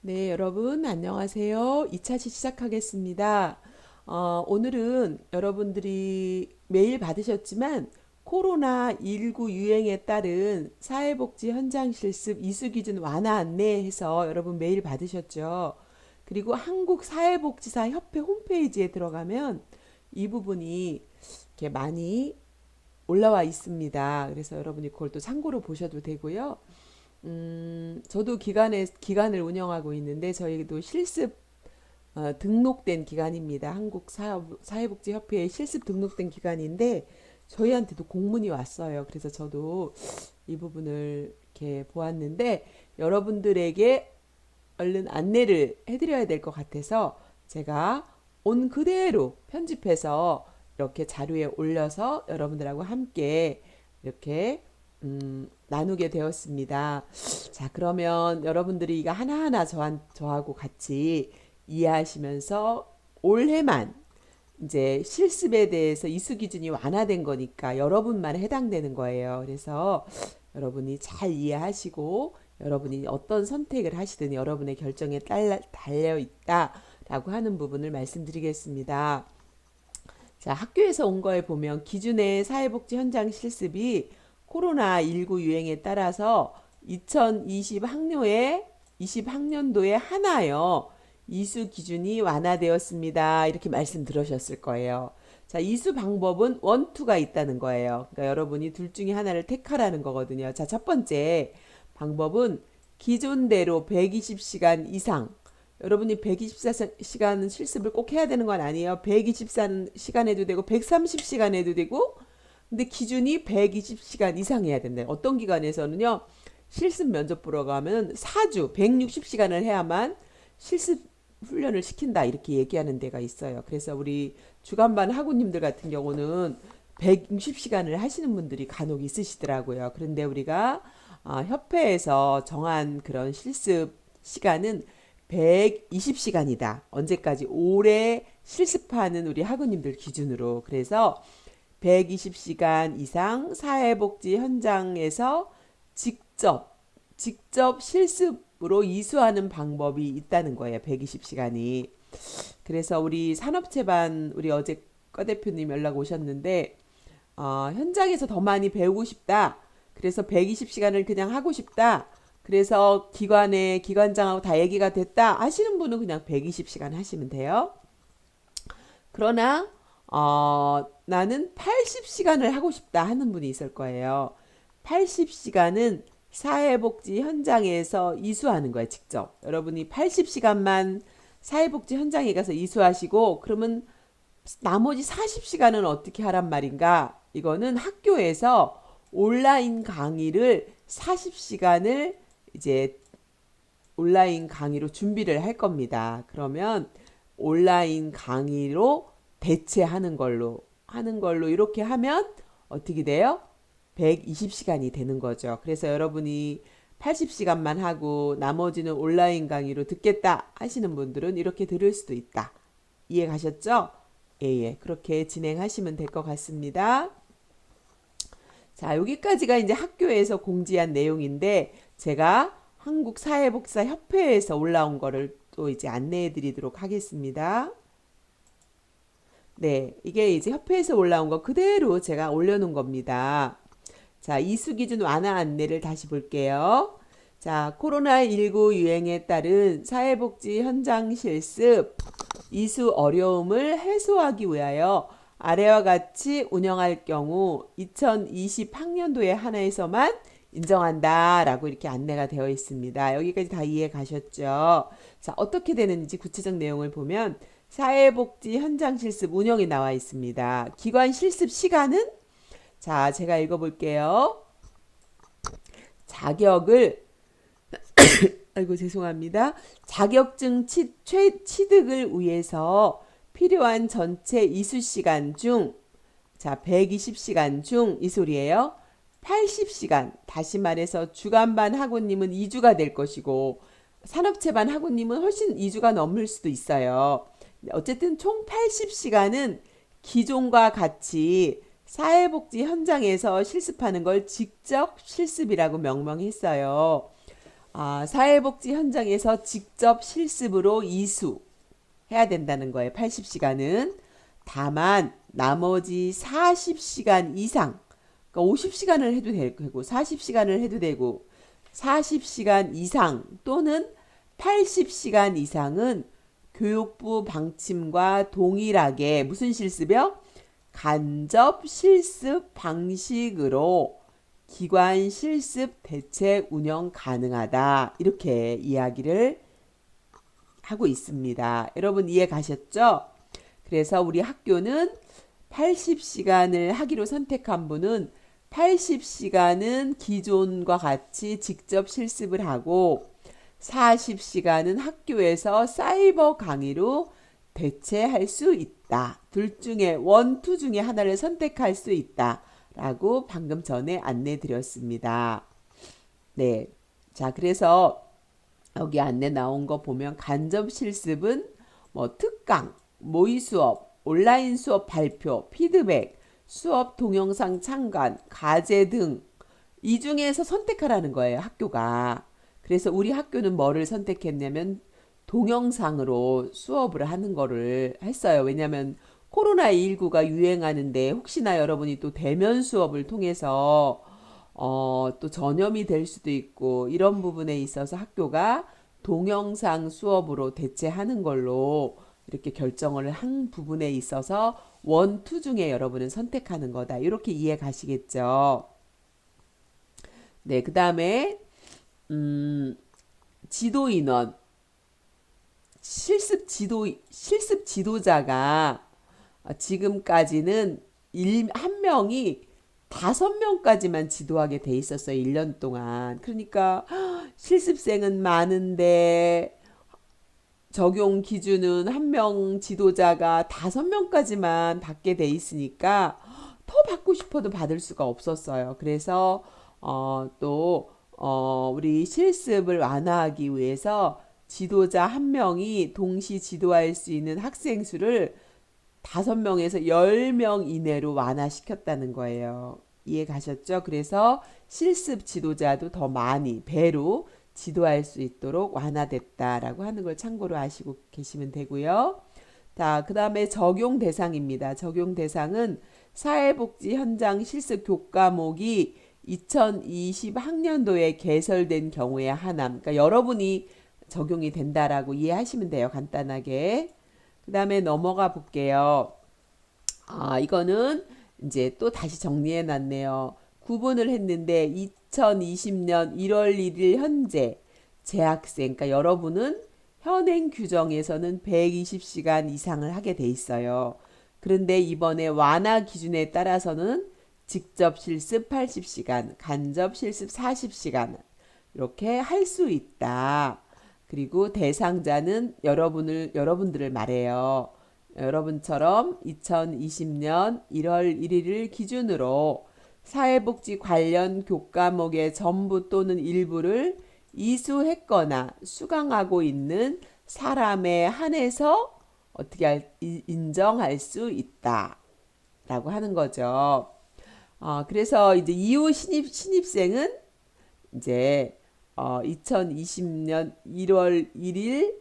네, 여러분 안녕하세요. 2차시 시작하겠습니다. 오늘은 여러분들이 메일 받으셨지만 코로나19 유행에 따른 사회복지 현장 실습 이수 기준 완화 안내해서 여러분 메일 받으셨죠. 그리고 한국사회복지사 협회 홈페이지에 들어가면 이 부분이 이렇게 많이 올라와 있습니다. 그래서 여러분이 그걸 또 참고로 보셔도 되고요. 저도 기관을 운영하고 있는데 저희도 실습 등록된 기관입니다. 사회복지협회에 실습 등록된 기관인데 저희한테도 공문이 왔어요. 그래서 저도 이 부분을 이렇게 보았는데 여러분들에게 얼른 안내를 해드려야 될 것 같아서 제가 온 그대로 편집해서 이렇게 자료에 올려서 여러분들하고 함께 이렇게 나누게 되었습니다. 자, 그러면 여러분들이 이거 하나하나 저하고 같이 이해하시면서 올해만 이제 실습에 대해서 이수 기준이 완화된 거니까 여러분만 해당되는 거예요. 그래서 여러분이 잘 이해하시고 여러분이 어떤 선택을 하시든 여러분의 결정에 달려 있다라고 하는 부분을 말씀드리겠습니다. 자, 학교에서 온 거에 보면 기준의 사회복지 현장 실습이 코로나19 유행에 따라서 2020학년도에 하나요. 이수 기준이 완화되었습니다. 이렇게 말씀 들으셨을 거예요. 자, 이수 방법은 원투가 있다는 거예요. 그러니까 여러분이 둘 중에 하나를 택하라는 거거든요. 자, 첫 번째 방법은 기존대로 120시간 이상 여러분이 124시간 실습을 꼭 해야 되는 건 아니에요. 124시간 해도 되고 130시간 해도 되고 근데 기준이 120시간 이상 해야 된다. 어떤 기관에서는요. 실습 면접 보러 가면 4주 160시간을 해야만 실습 훈련을 시킨다 이렇게 얘기하는 데가 있어요. 그래서 우리 주간반 학우님들 같은 경우는 160시간을 하시는 분들이 간혹 있으시더라고요. 그런데 우리가 협회에서 정한 그런 실습 시간은 120시간이다. 언제까지? 올해 실습하는 우리 학우님들 기준으로. 그래서 120시간 이상 사회복지 현장에서 직접 실습으로 이수하는 방법이 있다는 거예요. 120시간이. 그래서 우리 산업체반 우리 어제 꺼 대표님 연락 오셨는데 현장에서 더 많이 배우고 싶다. 그래서 120시간을 그냥 하고 싶다. 그래서 기관장하고 다 얘기가 됐다 하시는 분은 그냥 120시간 하시면 돼요. 그러나 나는 80시간을 하고 싶다 하는 분이 있을 거예요. 80시간은 사회복지 현장에서 이수하는 거예요, 직접. 여러분이 80시간만 사회복지 현장에 가서 이수하시고 그러면 나머지 40시간은 어떻게 하란 말인가? 이거는 학교에서 온라인 강의를 40시간을 이제 온라인 강의로 준비를 할 겁니다. 그러면 온라인 강의로 대체하는 걸로 이렇게 하면 어떻게 돼요? 120시간이 되는 거죠. 그래서 여러분이 80시간만 하고 나머지는 온라인 강의로 듣겠다 하시는 분들은 이렇게 들을 수도 있다. 이해 가셨죠? 예, 예. 그렇게 진행하시면 될 것 같습니다. 자, 여기까지가 이제 학교에서 공지한 내용인데 제가 한국사회복지사협회에서 올라온 거를 또 이제 안내해 드리도록 하겠습니다. 네, 이게 이제 협회에서 올라온 거 그대로 제가 올려놓은 겁니다. 자, 이수 기준 완화 안내를 다시 볼게요. 자, 코로나19 유행에 따른 사회복지 현장 실습 이수 어려움을 해소하기 위하여 아래와 같이 운영할 경우 2020학년도에 한해서만 인정한다라고 이렇게 안내가 되어 있습니다. 여기까지 다 이해 가셨죠? 자, 어떻게 되는지 구체적 내용을 보면 사회복지 현장 실습 운영이 나와 있습니다. 기관 실습 시간은 자, 제가 읽어볼게요. 자격을 아이고 죄송합니다. 자격증 취득을 위해서 필요한 전체 이수 시간 중 자, 120시간 중 이 소리예요. 80시간 다시 말해서 주간반 학우님은 2주가 될 것이고 산업체반 학우님은 훨씬 2주가 넘을 수도 있어요. 어쨌든 총 80시간은 기존과 같이 사회복지 현장에서 실습하는 걸 직접 실습이라고 명명했어요. 사회복지 현장에서 직접 실습으로 이수 해야 된다는 거예요. 80시간은. 다만 나머지 40시간 이상, 그러니까 50시간을 해도 되고 40시간을 해도 되고 40시간 이상 또는 80시간 이상은 교육부 방침과 동일하게 무슨 실습이요? 간접 실습 방식으로 기관 실습 대책 운영 가능하다. 이렇게 이야기를 하고 있습니다. 여러분 이해 가셨죠? 그래서 우리 학교는 80시간을 하기로 선택한 분은 80시간은 기존과 같이 직접 실습을 하고 40시간은 학교에서 사이버 강의로 대체할 수 있다. 둘 중에 원투 중에 하나를 선택할 수 있다. 라고 방금 전에 안내 드렸습니다. 네. 자, 그래서 여기 안내 나온 거 보면 간접 실습은 뭐 특강, 모의 수업, 온라인 수업 발표, 피드백, 수업 동영상 참관, 과제 등 이 중에서 선택하라는 거예요, 학교가. 그래서 우리 학교는 뭐를 선택했냐면 동영상으로 수업을 하는 거를 했어요. 왜냐하면 코로나19가 유행하는데 혹시나 여러분이 또 대면 수업을 통해서 또 전염이 될 수도 있고 이런 부분에 있어서 학교가 동영상 수업으로 대체하는 걸로 이렇게 결정을 한 부분에 있어서 원투 중에 여러분은 선택하는 거다. 이렇게 이해 가시겠죠? 네, 그 다음에 지도 인원, 실습 지도자가 지금까지는 한 명이 5명까지만 지도하게 돼 있었어요. 1년 동안. 그러니까 실습생은 많은데 적용 기준은 한 명 지도자가 5명까지만 받게 돼 있으니까 더 받고 싶어도 받을 수가 없었어요. 그래서 우리 실습을 완화하기 위해서 지도자 한 명이 동시 지도할 수 있는 학생 수를 5명에서 10명 이내로 완화시켰다는 거예요. 이해 가셨죠? 그래서 실습 지도자도 더 많이 배로 지도할 수 있도록 완화됐다라고 하는 걸 참고로 아시고 계시면 되고요. 자, 그 다음에 적용 대상입니다. 적용 대상은 사회복지 현장 실습 교과목이 2020 학년도에 개설된 경우에 한함. 그러니까 여러분이 적용이 된다라고 이해하시면 돼요. 간단하게. 그 다음에 넘어가 볼게요. 이거는 이제 또 다시 정리해 놨네요. 구분을 했는데 2020년 1월 1일 현재 재학생, 그러니까 여러분은 현행 규정에서는 120시간 이상을 하게 돼 있어요. 그런데 이번에 완화 기준에 따라서는 직접 실습 80시간, 간접 실습 40시간 이렇게 할 수 있다. 그리고 대상자는 여러분들을 말해요. 여러분처럼 2020년 1월 1일을 기준으로 사회복지 관련 교과목의 전부 또는 일부를 이수했거나 수강하고 있는 사람에 한해서 인정할 수 있다. 라고 하는 거죠. 그래서 이제 이후 신입생은 이제 2020년 1월 1일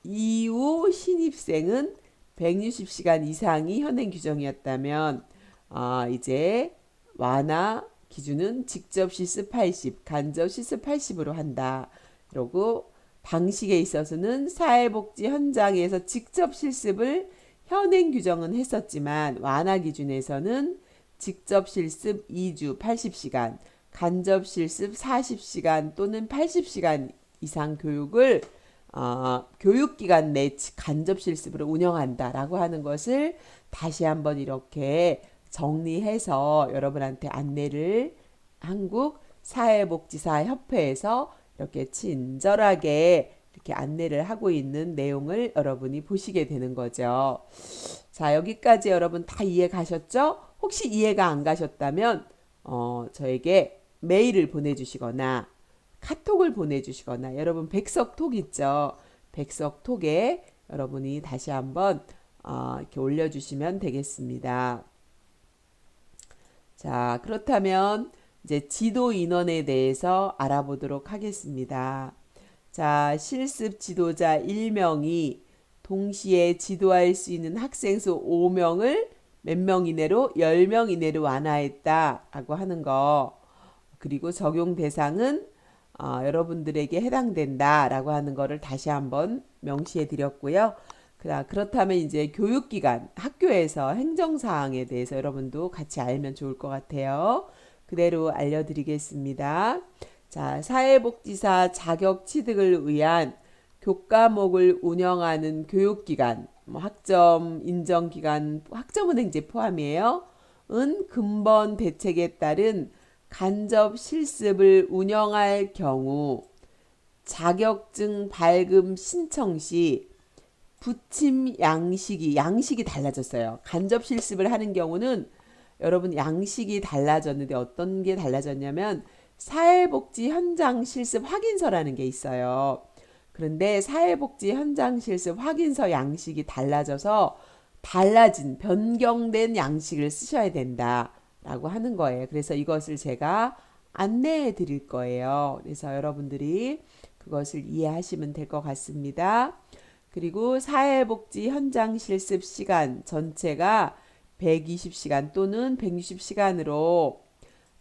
이후 신입생은 160시간 이상이 현행 규정이었다면 이제 완화 기준은 직접 실습 80, 간접 실습 80으로 한다. 그리고 방식에 있어서는 사회복지 현장에서 직접 실습을 현행 규정은 했었지만 완화 기준에서는 직접 실습 2주 80시간, 간접 실습 40시간 또는 80시간 이상 교육을 교육기간 내 간접 실습으로 운영한다라고 하는 것을 다시 한번 이렇게 정리해서 여러분한테 안내를 한국사회복지사협회에서 이렇게 친절하게 이렇게 안내를 하고 있는 내용을 여러분이 보시게 되는 거죠. 자, 여기까지 여러분 다 이해 가셨죠? 혹시 이해가 안 가셨다면 저에게 메일을 보내주시거나 카톡을 보내주시거나 여러분 백석톡 있죠? 백석톡에 여러분이 다시 한번 이렇게 올려주시면 되겠습니다. 자, 그렇다면 이제 지도 인원에 대해서 알아보도록 하겠습니다. 자, 실습 지도자 1명이 동시에 지도할 수 있는 학생 수 5명을 몇 명 이내로 10명 이내로 완화했다라고 하는 거. 그리고 적용 대상은 여러분들에게 해당된다라고 하는 거를 다시 한번 명시해 드렸고요. 그렇다면 이제 교육기관, 학교에서 행정사항에 대해서 여러분도 같이 알면 좋을 것 같아요. 그대로 알려드리겠습니다. 자, 사회복지사 자격 취득을 위한 교과목을 운영하는 교육기관, 학점 인정기관, 학점은행 이제 포함이에요. 은 근본 대책에 따른 간접 실습을 운영할 경우 자격증 발급 신청 시 부침 양식이 달라졌어요. 간접 실습을 하는 경우는 여러분 양식이 달라졌는데 어떤 게 달라졌냐면 사회복지 현장 실습 확인서라는 게 있어요. 그런데 사회복지 현장 실습 확인서 양식이 달라져서 달라진 변경된 양식을 쓰셔야 된다라고 하는 거예요. 그래서 이것을 제가 안내해 드릴 거예요. 그래서 여러분들이 그것을 이해하시면 될 것 같습니다. 그리고 사회복지 현장 실습 시간 전체가 120시간 또는 160시간으로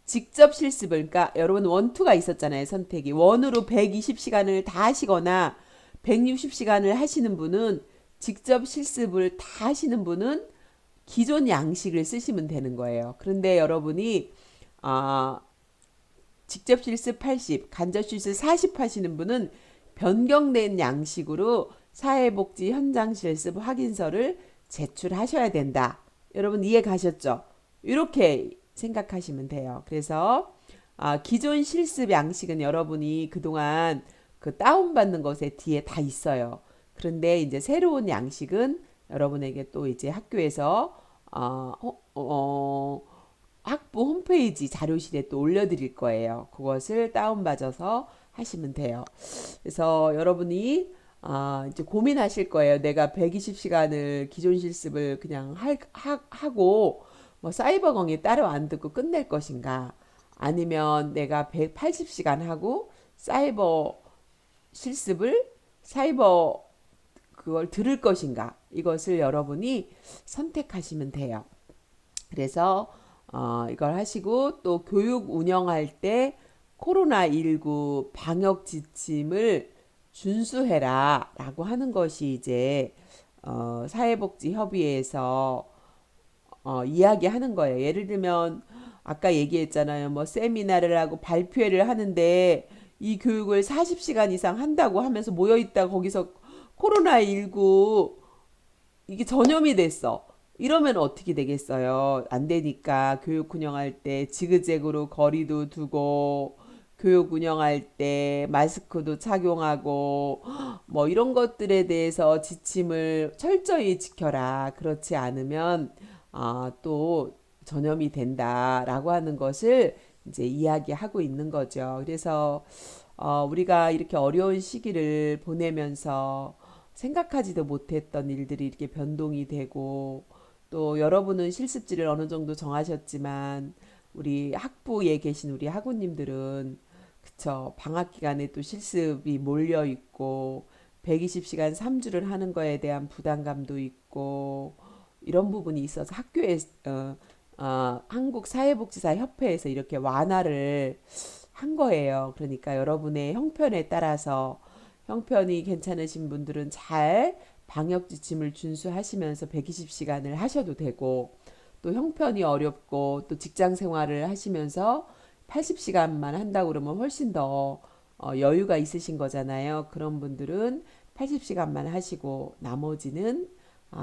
직접 실습을, 그러니까 여러분 원투가 있었잖아요. 선택이 원으로 120시간을 다 하시거나 160시간을 하시는 분은, 직접 실습을 다 하시는 분은 기존 양식을 쓰시면 되는 거예요. 그런데 여러분이 아, 직접 실습 80, 간접 실습 40 하시는 분은 변경된 양식으로 사회복지 현장 실습 확인서를 제출하셔야 된다. 여러분 이해 가셨죠? 이렇게 생각하시면 돼요. 그래서 기존 실습 양식은 여러분이 그동안 그 다운받는 것에 뒤에 다 있어요. 그런데 이제 새로운 양식은 여러분에게 또 이제 학교에서 학부 홈페이지 자료실에 또 올려드릴 거예요. 그것을 다운받아서 하시면 돼요. 그래서 여러분이 이제 고민하실 거예요. 내가 120시간을 기존 실습을 그냥 하고 뭐 사이버 강의 따로 안 듣고 끝낼 것인가? 아니면 내가 180시간 하고 사이버 실습을 사이버 그걸 들을 것인가? 이것을 여러분이 선택하시면 돼요. 그래서 이걸 하시고 또 교육 운영할 때 코로나19 방역 지침을 준수해라 라고 하는 것이 이제 사회복지협의회에서 이야기하는 거예요. 예를 들면 아까 얘기했잖아요. 뭐 세미나를 하고 발표회를 하는데 이 교육을 40시간 이상 한다고 하면서 모여있다 거기서 코로나19 이게 전염이 됐어. 이러면 어떻게 되겠어요? 안 되니까 교육 운영할 때 지그재그로 거리도 두고 교육 운영할 때 마스크도 착용하고 뭐 이런 것들에 대해서 지침을 철저히 지켜라. 그렇지 않으면 또 전염이 된다라고 하는 것을 이제 이야기하고 있는 거죠. 그래서 우리가 이렇게 어려운 시기를 보내면서 생각하지도 못했던 일들이 이렇게 변동이 되고, 또 여러분은 실습지를 어느 정도 정하셨지만 우리 학부에 계신 우리 학우님들은 그쵸, 방학 기간에 또 실습이 몰려 있고 120시간 3주를 하는 거에 대한 부담감도 있고 이런 부분이 있어서 학교에 한국사회복지사 협회에서 이렇게 완화를 한 거예요. 그러니까 여러분의 형편에 따라서 형편이 괜찮으신 분들은 잘 방역 지침을 준수하시면서 120시간을 하셔도 되고, 또 형편이 어렵고 또 직장 생활을 하시면서 80시간만 한다고 그러면 훨씬 더 여유가 있으신 거잖아요. 그런 분들은 80시간만 하시고 나머지는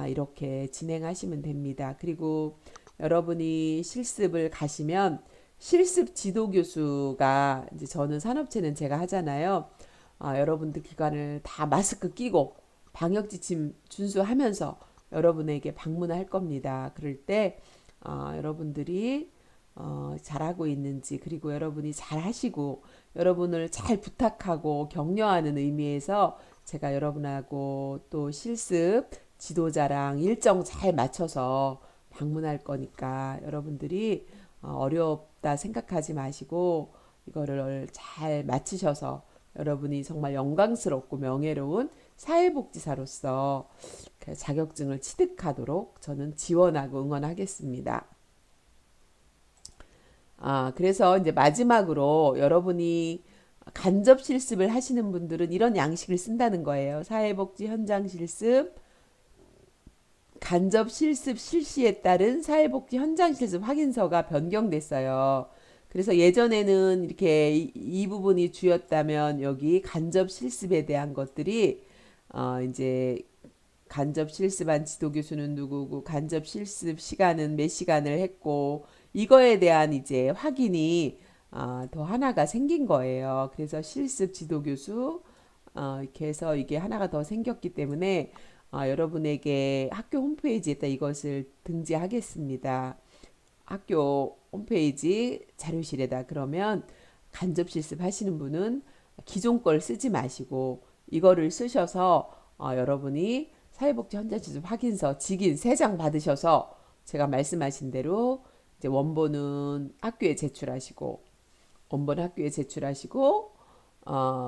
이렇게 진행하시면 됩니다. 그리고 여러분이 실습을 가시면 실습 지도 교수가, 이제 저는 산업체는 제가 하잖아요. 여러분들 기관을 다 마스크 끼고 방역 지침 준수하면서 여러분에게 방문할 겁니다. 그럴 때 여러분들이 잘하고 있는지, 그리고 여러분이 잘하시고 여러분을 잘 부탁하고 격려하는 의미에서 제가 여러분하고 또 실습 지도자랑 일정 잘 맞춰서 방문할 거니까 여러분들이 어렵다 생각하지 마시고 이거를 잘 마치셔서 여러분이 정말 영광스럽고 명예로운 사회복지사로서 그 자격증을 취득하도록 저는 지원하고 응원하겠습니다. 그래서 이제 마지막으로 여러분이 간접 실습을 하시는 분들은 이런 양식을 쓴다는 거예요. 사회복지 현장 실습, 간접 실습 실시에 따른 사회복지 현장 실습 확인서가 변경됐어요. 그래서 예전에는 이렇게 이 부분이 주였다면 여기 간접 실습에 대한 것들이 이제 간접 실습한 지도 교수는 누구고 간접 실습 시간은 몇 시간을 했고 이거에 대한 이제 확인이 더 하나가 생긴 거예요. 그래서 실습 지도 교수 이렇게 해서 이게 하나가 더 생겼기 때문에 여러분에게 학교 홈페이지에다 이것을 등재하겠습니다. 학교 홈페이지 자료실에다 그러면 간접 실습하시는 분은 기존 걸 쓰지 마시고 이거를 쓰셔서 여러분이 사회복지 현장 실습 확인서 직인 3장 받으셔서 제가 말씀하신 대로 이제 원본은 학교에 제출하시고 원본 학교에 제출하시고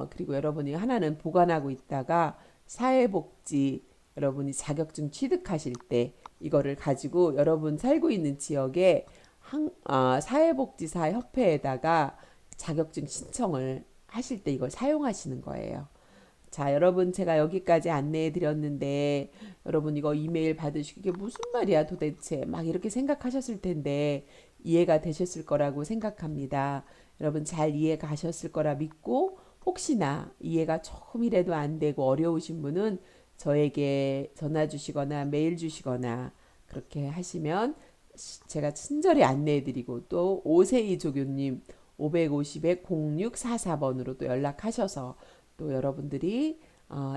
그리고 여러분이 하나는 보관하고 있다가 사회복지 여러분이 자격증 취득하실 때 이거를 가지고 여러분 살고 있는 지역에 사회복지사 협회에다가 자격증 신청을 하실 때 이걸 사용하시는 거예요. 자, 여러분 제가 여기까지 안내해 드렸는데 여러분 이거 이메일 받으시고 이게 무슨 말이야 도대체 막 이렇게 생각하셨을 텐데 이해가 되셨을 거라고 생각합니다. 여러분 잘 이해 가셨을 거라 믿고 혹시나 이해가 조금이라도 안 되고 어려우신 분은 저에게 전화 주시거나 메일 주시거나 그렇게 하시면 제가 친절히 안내해 드리고 또 오세희 조교님 550에 0644번으로 또 연락하셔서 또 여러분들이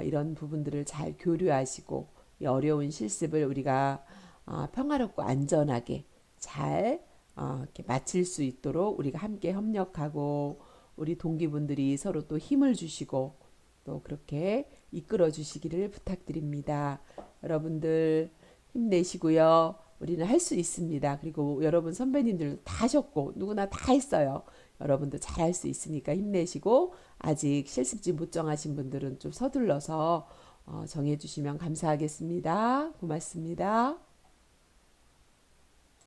이런 부분들을 잘 교류하시고 이 어려운 실습을 우리가 평화롭고 안전하게 잘 이렇게 마칠 수 있도록 우리가 함께 협력하고 우리 동기분들이 서로 또 힘을 주시고 또 그렇게 이끌어 주시기를 부탁드립니다. 여러분들 힘내시고요. 우리는 할 수 있습니다. 그리고 여러분 선배님들 다 하셨고 누구나 다 했어요. 여러분도 잘 할 수 있으니까 힘내시고 아직 실습지 못 정하신 분들은 좀 서둘러서 정해주시면 감사하겠습니다. 고맙습니다.